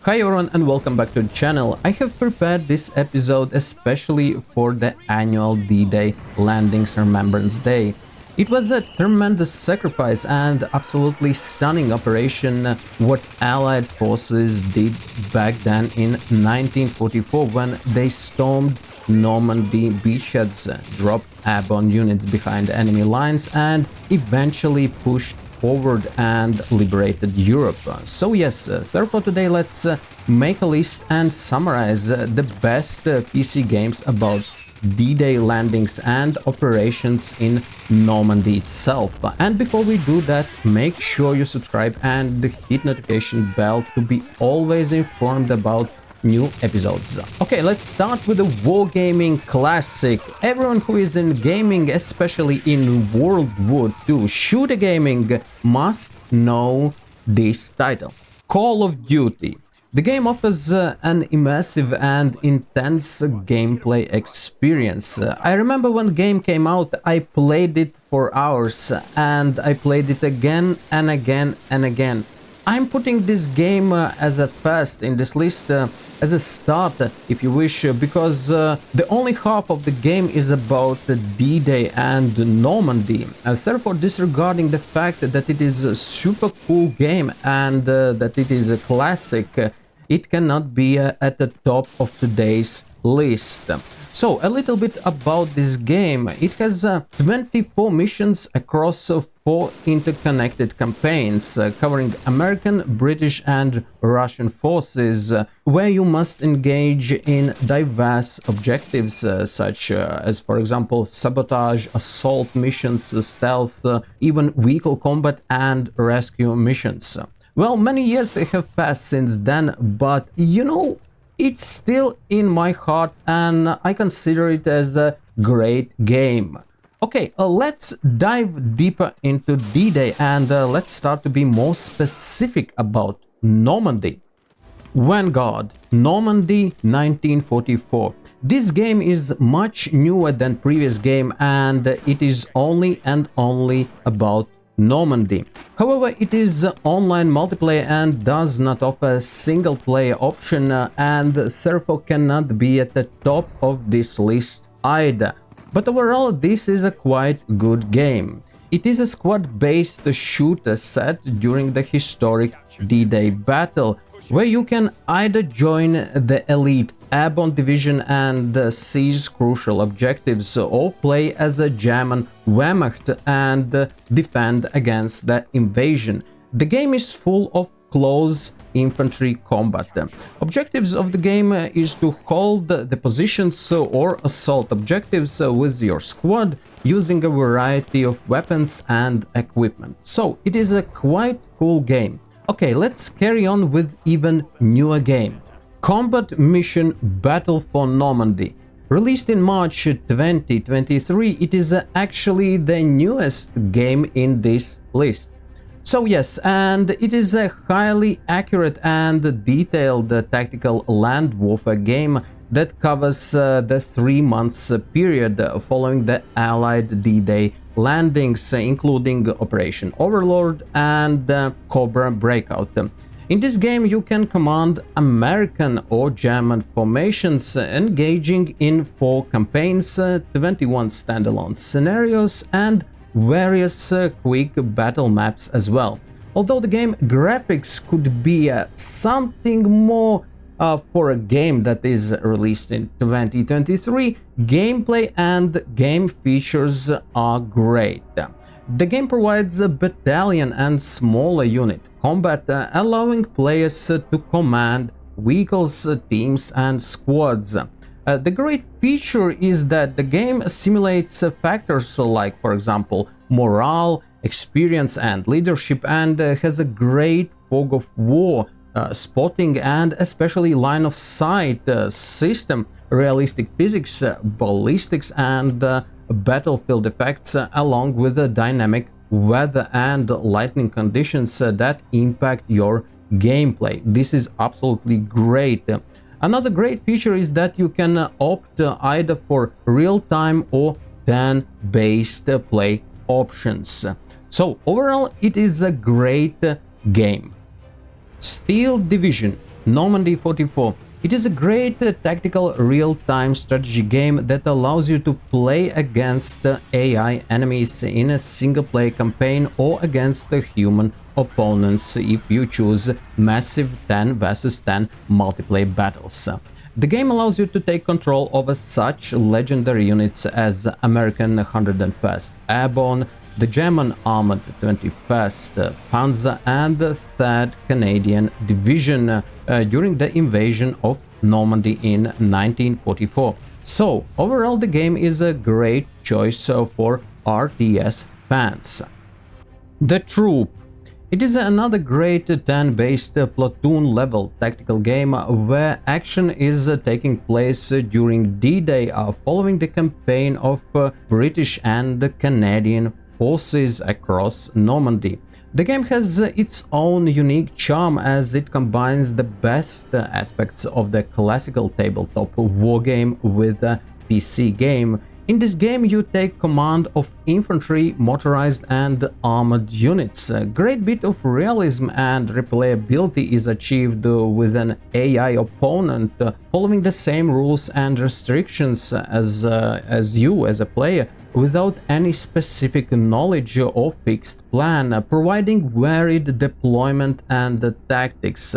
Hi everyone and welcome back to the channel. I have prepared this episode especially for the annual D-Day Landings Remembrance Day. It was a tremendous sacrifice and absolutely stunning operation what Allied forces did back then in 1944 when they stormed Normandy beachheads, dropped airborne units behind enemy lines and eventually pushed forward and liberated Europe. So yes, therefore today let's make a list and summarize the best PC games about D-Day landings and operations in Normandy itself. And before we do that, make sure you subscribe and hit notification bell to be always informed about new episodes. Okay, let's start with the wargaming classic. Everyone who is in gaming, especially in World War II shooter gaming, must know this title. Call of Duty. The game offers an immersive and intense gameplay experience. I remember when the game came out, I played it for hours and I played it again and again and again. I'm putting this game as a first in this list, as a start, if you wish, because the only half of the game is about D-Day and Normandy, therefore disregarding the fact that it is a super cool game and that it is a classic, it cannot be at the top of today's list. So, a little bit about this game. It has 24 missions across 4 interconnected campaigns, covering American, British and Russian forces, where you must engage in diverse objectives, such as, for example, sabotage, assault missions, stealth, even vehicle combat and rescue missions. Well, many years have passed since then, but you know, it's still in my heart and I consider it as a great game. Okay, let's dive deeper into D-Day and let's start to be more specific about Normandy. Vanguard, Normandy 1944. This game is much newer than previous game and it is only and only about Normandy. However, it is online multiplayer and does not offer a single player option and therefore cannot be at the top of this list either. But overall, this is a quite good game. It is a squad-based shooter set during the historic D-Day battle, where you can either join the elite airborne division and seize crucial objectives, or play as a German Wehrmacht and defend against the invasion. The game is full of close infantry combat. Objectives of the game is to hold the positions or assault objectives with your squad using a variety of weapons and equipment. So it is a quite cool game. Okay, let's carry on with even newer game. Combat Mission Battle for Normandy. Released in March 2023, it is actually the newest game in this list. So yes, and it is a highly accurate and detailed tactical land warfare game that covers the 3 months period following the Allied D-Day landings, including Operation Overlord and Cobra Breakout. In this game, you can command American or German formations, engaging in 4 campaigns, 21 standalone scenarios, and various quick battle maps as well. Although the game graphics could be something more for a game that is released in 2023, gameplay and game features are great. The game provides a battalion and smaller unit combat, allowing players to command vehicles, teams and squads. The great feature is that the game simulates factors like, for example, morale, experience and leadership, and has a great fog of war, spotting and especially line of sight system, realistic physics, ballistics and battlefield effects, along with the dynamic weather and lightning conditions that impact your gameplay. This is absolutely great. Another great feature is that you can opt either for real-time or turn-based play options. So overall, it is a great game. Steel Division Normandy 44. It is a great tactical real-time strategy game that allows you to play against AI enemies in a single-player campaign or against human opponents if you choose massive 10 vs 10 multiplayer battles. The game allows you to take control over such legendary units as American 101st Airborne, the German Armored 21st Panzer and the 3rd Canadian Division during the invasion of Normandy in 1944. So, overall the game is a great choice for RTS fans. The Troop. It is another great turn-based platoon-level tactical game where action is taking place during D-Day following the campaign of British and Canadian forces across Normandy. The game has its own unique charm as it combines the best aspects of the classical tabletop wargame with a PC game. In this game you take command of infantry, motorized and armored units. A great bit of realism and replayability is achieved with an AI opponent following the same rules and restrictions as you as a player, without any specific knowledge or fixed plan, providing varied deployment and tactics.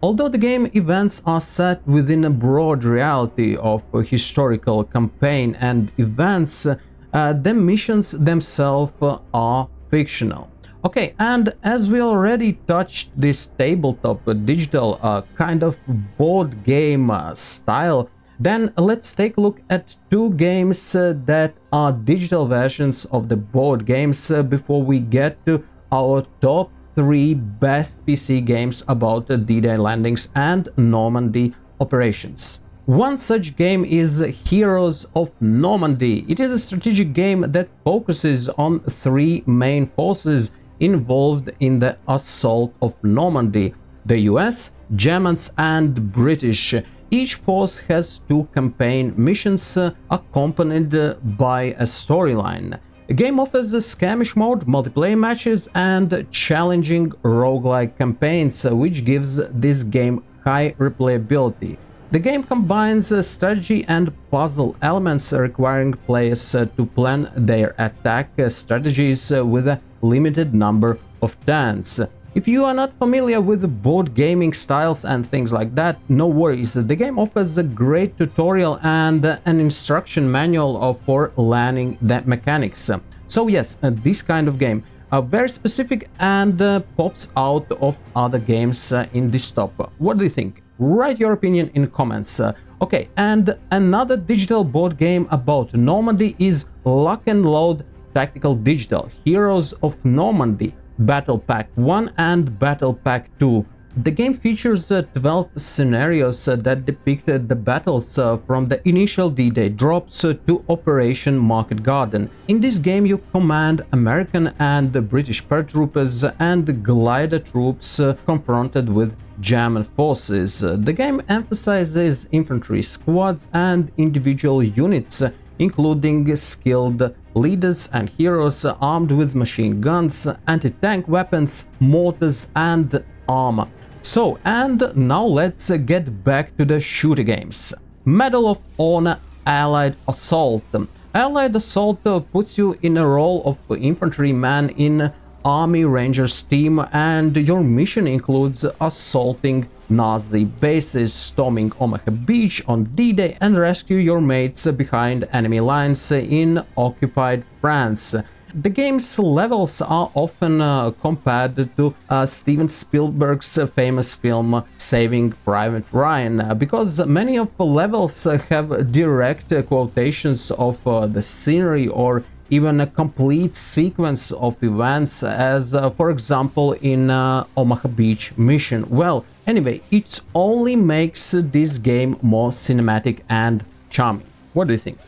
Although the game events are set within a broad reality of historical campaign and events, the missions themselves are fictional. Okay, and as we already touched this tabletop digital kind of board game style, then let's take a look at two games that are digital versions of the board games before we get to our top 3 best PC games about D-Day landings and Normandy operations. One such game is Heroes of Normandy. It is a strategic game that focuses on 3 main forces involved in the assault of Normandy: the US, Germans and British. Each force has 2 campaign missions accompanied by a storyline. The game offers a skirmish mode, multiplayer matches and challenging roguelike campaigns, which gives this game high replayability. The game combines strategy and puzzle elements, requiring players to plan their attack strategies with a limited number of turns. If you are not familiar with board gaming styles and things like that, no worries, the game offers a great tutorial and an instruction manual for learning the mechanics. So yes, this kind of game, very specific and pops out of other games in this top. What do you think? Write your opinion in comments. Okay, and another digital board game about Normandy is Lock and Load Tactical Digital Heroes of Normandy Battle Pack 1 and Battle Pack 2. The game features 12 scenarios that depicted the battles from the initial D-Day drops to Operation Market Garden. In this game you command American and British paratroopers and glider troops confronted with German forces. The game emphasizes infantry squads and individual units, including skilled leaders and heroes armed with machine guns, anti-tank weapons, mortars and armor. So, and now let's get back to the shooter games. Medal of Honor Allied Assault. Allied Assault puts you in a role of infantryman in Army Rangers team, and your mission includes assaulting Nazi bases, storming Omaha Beach on D-Day and rescue your mates behind enemy lines in occupied France. The game's levels are often compared to Steven Spielberg's famous film Saving Private Ryan, because many of the levels have direct quotations of the scenery or even a complete sequence of events, as for example in Omaha Beach mission. Well, anyway, it only makes this game more cinematic and charming. What do you think?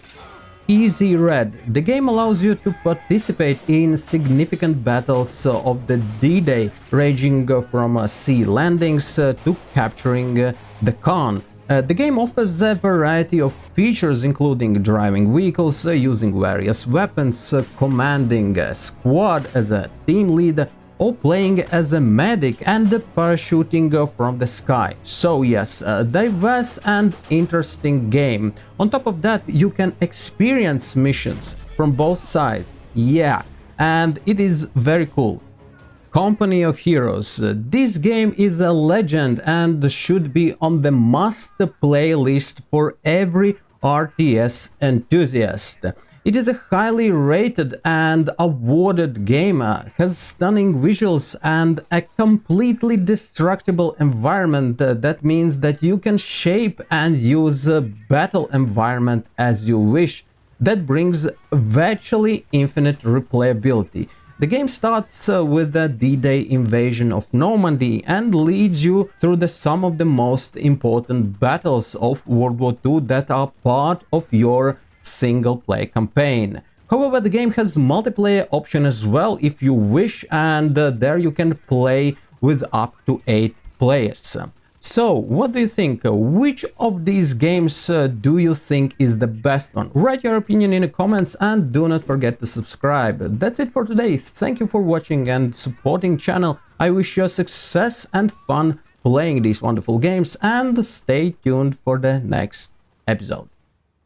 Easy Red. The game allows you to participate in significant battles of the D-Day, ranging from sea landings to capturing the Khan. The game offers a variety of features, including driving vehicles, using various weapons, commanding a squad as a team leader, or playing as a medic and parachuting from the sky. So yes, a diverse and interesting game. On top of that, you can experience missions from both sides. Yeah, and it is very cool. Company of Heroes. This game is a legend and should be on the must-play list for every RTS enthusiast. It is a highly rated and awarded game, has stunning visuals and a completely destructible environment. That means that you can shape and use a battle environment as you wish. That brings virtually infinite replayability. The game starts with the D-Day invasion of Normandy and leads you through some of the most important battles of World War II that are part of your single-player campaign. However, the game has multiplayer option as well if you wish, and there you can play with up to 8 players. So, what do you think? Which of these games do you think is the best one? Write your opinion in the comments and do not forget to subscribe. That's it for today. Thank you for watching and supporting channel. I wish you success and fun playing these wonderful games, and stay tuned for the next episode.